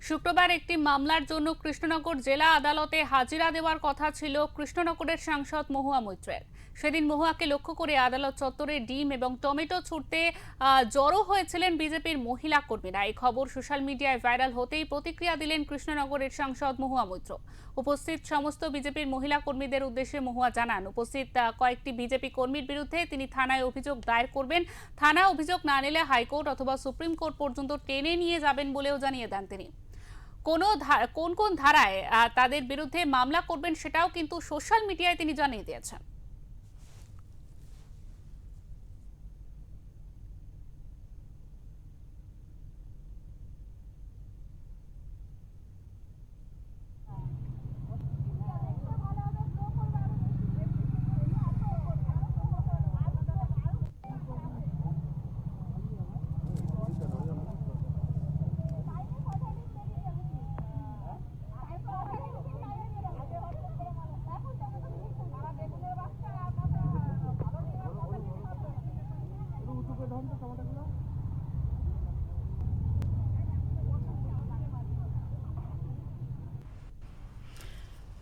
শুক্রবার একটি মামলার জন্য কৃষ্ণনগর জেলা আদালতে হাজিরা দেওয়ার কথা ছিল কৃষ্ণনগরের সাংসদ মহুয়া মৈত্রের। সেদিন মহুয়াকে লক্ষ্য করে আদালত চত্বরে ডিম এবং টমেটো ছুটতে জড়ো হয়েছিলেন বিজেপির মহিলা কর্মীরা। এই খবর সোশ্যাল মিডিয়ায় ভাইরাল হতেই প্রতিক্রিয়া দিলেন কৃষ্ণনগরের সাংসদ মহুয়া মৈত্র। উপস্থিত সমস্ত বিজেপির মহিলা কর্মীদের উদ্দেশ্যে মহুয়া জানান, উপস্থিত কয়েকটি বিজেপি কর্মীর বিরুদ্ধে তিনি থানায় অভিযোগ দায়ের করবেন। থানায় অভিযোগ না নিলে হাইকোর্ট অথবা সুপ্রিম কোর্ট পর্যন্ত টেনে নিয়ে যাবেন বলেও জানিয়ে দেন তিনি। কোন কোন ধারায় তাদের বিরুদ্ধে মামলা করবেন সেটাও কিন্তু সোশ্যাল মিডিয়ায় তিনি জানিয়ে দিয়েছেন।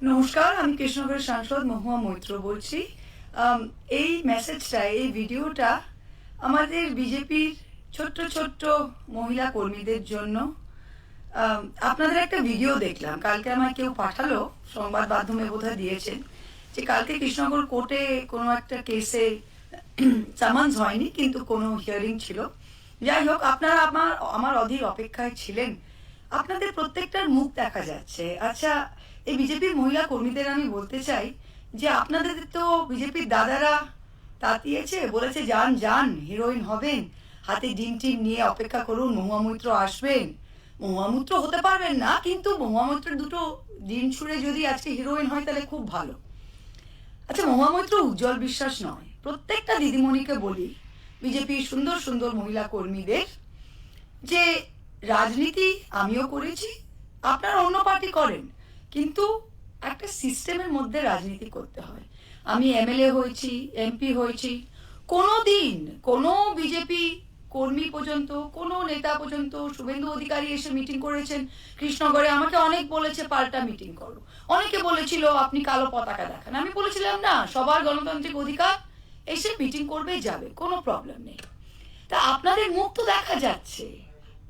নমস্কার, আমি কৃষ্ণনগরের সাংসদ মহুয়া মৈত্র বলছি। এই মেসেজটা, এই ভিডিওটা আমাদের বিজেপির ছোট্ট ছোট্ট মহিলা কর্মীদের জন্য। আপনাদের একটা ভিডিও দেখলাম, কালকে আমায় কেউ পাঠালো, সংবাদ মাধ্যমে বোধহয় দিয়েছেন, যে কালকে কৃষ্ণনগর কোর্টে কোনো একটা কেসে সামান্স হয়নি, কিন্তু কোনো হিয়ারিং ছিল। যাই হোক, আপনারা আমার অধীর অপেক্ষায় ছিলেন। আপনাদের প্রত্যেকটার মুখ দেখা যাচ্ছে। আচ্ছা, এই বিজেপির মহিলা কর্মীদের আমি বলতে চাই যে আপনাদের তো বিজেপির দাদারা তাতিয়েছে, বলেছে যান যান, হিরোইন হবেন, হাতে ডিম টিম নিয়ে অপেক্ষা করুন, মহুয়া মৈত্র আসবেন। মহুয়া মৈত্র হতে পারবেন না, কিন্তু মহুয়া মৈত্রের দুটো ডিম ছুঁড়ে যদি আজকে হিরোইন হয় তাহলে খুব ভালো। আচ্ছা, মহুয়া মৈত্র উজ্জ্বল বিশ্বাস নয়। প্রত্যেকটা দিদিমণিকে বলি, বিজেপির সুন্দর সুন্দর মহিলা কর্মীদের, যে রাজনীতি আমিও করেছি, আপনারা অন্য পার্টি করেন, কিন্তু একটা সিস্টেমের মধ্যে রাজনীতি করতে হয়। আমি এমএলএ হয়েছি, এমপি হয়েছি, কোনোদিন কোনো বিজেপি কর্মী পর্যন্ত, কোনো নেতা পর্যন্ত, শুভেন্দু অধিকারী এসে মিটিং করেছেন কৃষ্ণনগরে, আমাকে অনেক বলেছে পাল্টা মিটিং করো, অনেকে বলেছিল আপনি কালো পতাকা দেখান, আমি বলেছিলাম না, সবার গণতান্ত্রিক অধিকার, এসে মিটিং করবে যাবে, কোনো প্রবলেম নেই। তা আপনাদের মুখ তো দেখা যাচ্ছে,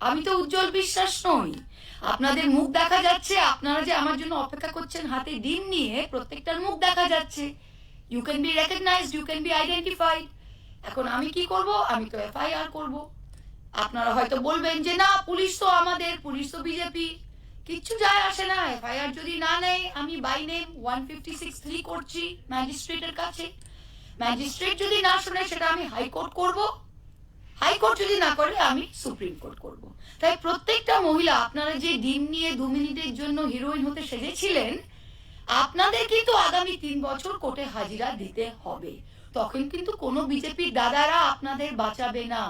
আমি তো উজ্জ্বল বিশ্বাস নই, আপনাদের মুখ দেখা যাচ্ছে। আপনারা যে আমার জন্য অপেক্ষা করছেন হাতে ডিম নিয়ে, প্রত্যেকটার মুখ দেখা যাচ্ছে। You can be recognised, you can be identified. এখন আমি কি করব? আমি তো এফআইআর করব। আপনারা হয়তো বলবেন যে না, পুলিশ তো আমাদের, পুলিশ তো বিজেপি, কিচ্ছু যায় আসে না। এফআইআর যদি না নেয়, আমি বাই নেম 156(3) করছি ম্যাজিস্ট্রেটের কাছে। ম্যাজিস্ট্রেট যদি না শুনে, সেটা আমি হাইকোর্ট করব। হাইকোর্ট যদি না করে, আমি সুপ্রিম কোর্ট করব। তাই প্রত্যেকটা মহিলা, আপনারা যে ডিম নিয়ে 2 মিনিটের জন্য হিরোইন হতে সেজেছিলেন, আপনাদের কিন্তু আগামী 3 বছর কোর্টে হাজিরা দিতে হবে। তখন কিন্তু কোনো বিজেপির দাদারা আপনাদের বাঁচাবে না।